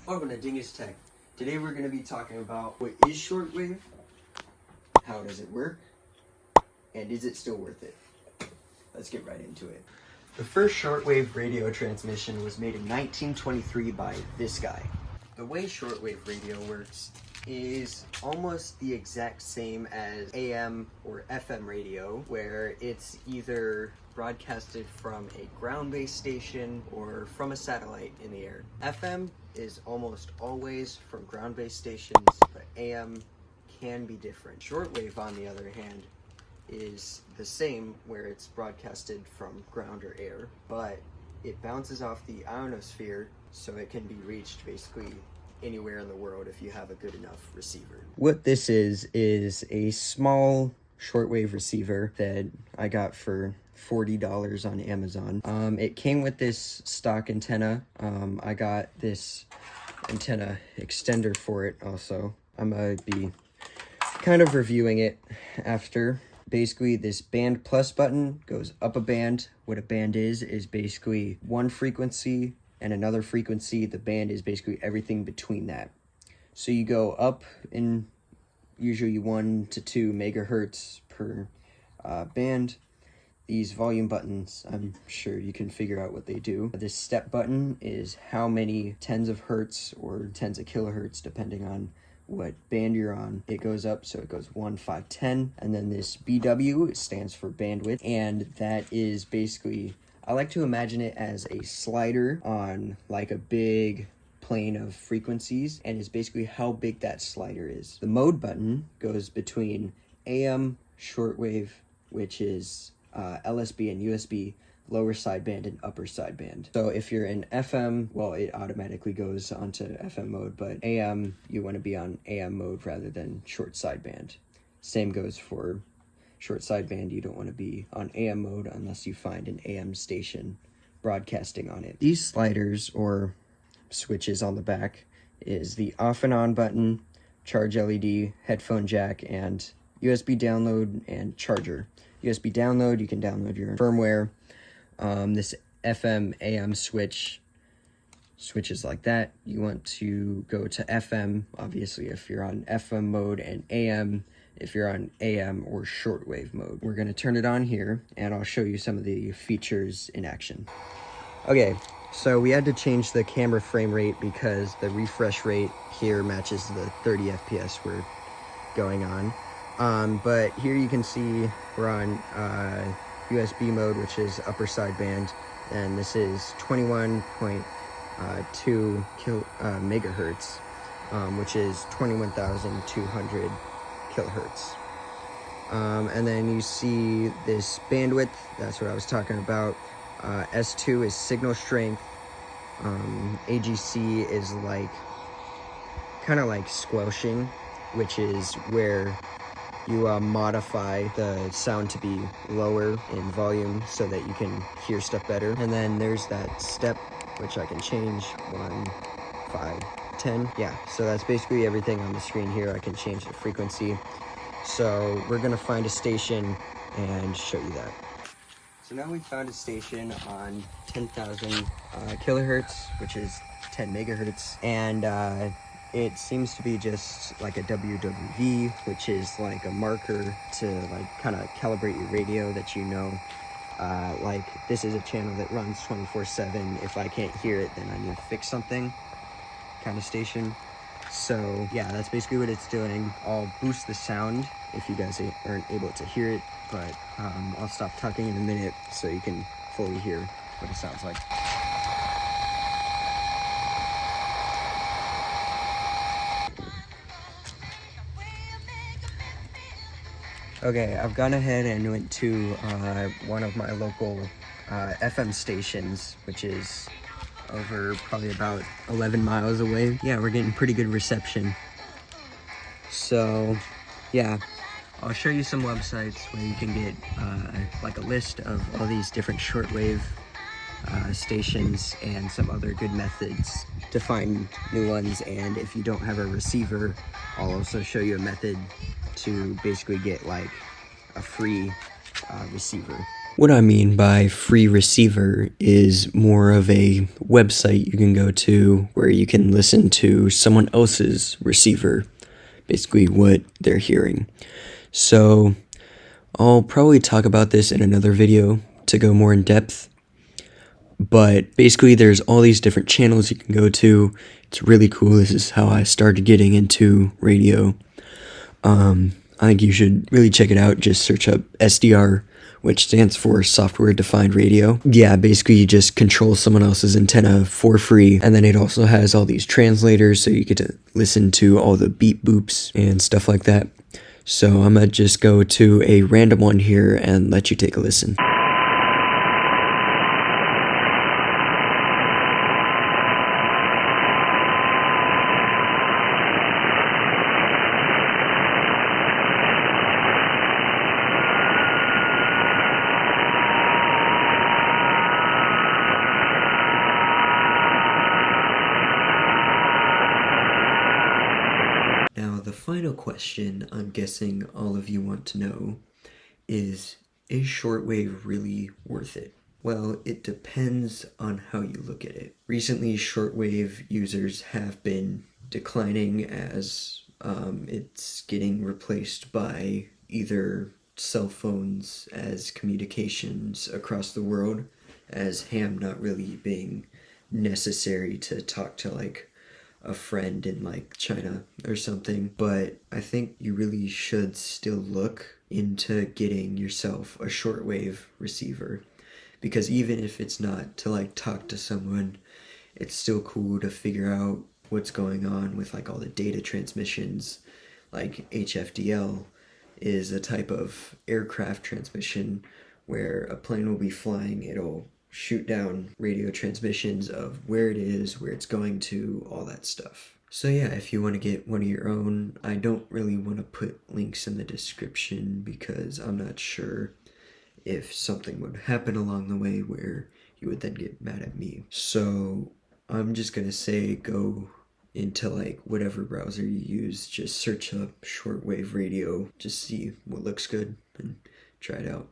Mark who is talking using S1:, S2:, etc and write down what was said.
S1: Welcome to Dingus Tech. Today we're going to be talking about what is shortwave, how does it work, and is it still worth it? Let's get right into it. The first shortwave radio transmission was made in 1923 by this guy. The way shortwave radio works is almost the exact same as AM or FM radio, where it's either broadcasted from a ground-based station or from a satellite in the air. FM is almost always from ground-based stations, but AM can be different. Shortwave, on the other hand, is the same, where it's broadcasted from ground or air, but it bounces off the ionosphere, so it can be reached basically anywhere in the world if you have a good enough receiver. What this is a small shortwave receiver that I got for $40 on Amazon. It came with this stock antenna. I got this antenna extender for it also. I'm gonna be kind of reviewing it after. Basically, this band plus button goes up a band. What a band is basically one frequency and another frequency. The band is basically everything between that. So you go up in usually 1 to 2 megahertz per band. These volume buttons, I'm sure you can figure out what they do. This step button is how many tens of hertz or tens of kilohertz, depending on what band you're on. It goes up, so it goes 1, 5, 10. And then this BW, it stands for bandwidth. And that is basically, I like to imagine it as a slider on like a big plane of frequencies, and is basically how big that slider is. The mode button goes between AM, shortwave, which is LSB and USB, lower sideband and upper sideband. So if you're in FM, well, it automatically goes onto FM mode, but AM, you want to be on AM mode rather than short sideband. Same goes for short sideband. You don't want to be on AM mode unless you find an AM station broadcasting on it. These sliders or switches on the back is the off and on button, charge LED, headphone jack, and USB download and charger. USB download, you can download your firmware. This FM AM switches like that. You want to go to FM, obviously, if you're on FM mode, and AM if you're on AM or shortwave mode. We're going to turn it on here, and I'll show you some of the features in action. Okay, so we had to change the camera frame rate because the refresh rate here matches the 30 FPS we're going on. But here you can see we're on USB mode, which is upper sideband, and this is 21.2 megahertz, which is 21,200 kilohertz. And then you see this bandwidth, that's what I was talking about. S2 is signal strength. AGC is like kind of like squelching, which is where you modify the sound to be lower in volume so that you can hear stuff better. And then there's that step, which I can change, 1, 5, 10. Yeah, so that's basically everything on the screen here. I can change the frequency. So we're gonna find a station and show you that. So now we found a station on 10,000 kilohertz, which is 10 megahertz. And it seems to be just like a WWV, which is like a marker to like kind of calibrate your radio that you know. Like this is a channel that runs 24/7. If I can't hear it, then I need to fix something kind of station. So yeah, that's basically what it's doing. I'll boost the sound if you guys aren't able to hear it, but I'll stop talking in a minute so you can fully hear what it sounds like. Okay, I've gone ahead and went to one of my local FM stations, which is over probably about 11 miles away. Yeah, we're getting pretty good reception. So, yeah, I'll show you some websites where you can get like a list of all these different shortwave stations and some other good methods to find new ones. And if you don't have a receiver, I'll also show you a method to basically get like a free receiver. What I mean by free receiver is more of a website you can go to where you can listen to someone else's receiver, basically what they're hearing. So I'll probably talk about this in another video to go more in depth. But basically there's all these different channels you can go to. It's really cool. This is how I started getting into radio. I think you should really check it out. Just search up SDR, which stands for Software Defined Radio. Yeah, basically you just control someone else's antenna for free. And then it also has all these translators, so you get to listen to all the beep boops and stuff like that. So I'm gonna just go to a random one here and let you take a listen. Now, the final question I'm guessing all of you want to know is shortwave really worth it? Well, it depends on how you look at it. Recently, shortwave users have been declining as it's getting replaced by either cell phones as communications across the world, as ham not really being necessary to talk to like a friend in like China or something. But I think you really should still look into getting yourself a shortwave receiver, because even if it's not to like talk to someone, it's still cool to figure out what's going on with like all the data transmissions. Like HFDL is a type of aircraft transmission where a plane will be flying, it'll shoot down radio transmissions of where it is, where it's going to, all that stuff. So yeah, if you want to get one of your own, I don't really want to put links in the description because I'm not sure if something would happen along the way where you would then get mad at me. So I'm just gonna say go into like whatever browser you use, just search up shortwave radio, just see what looks good and try it out.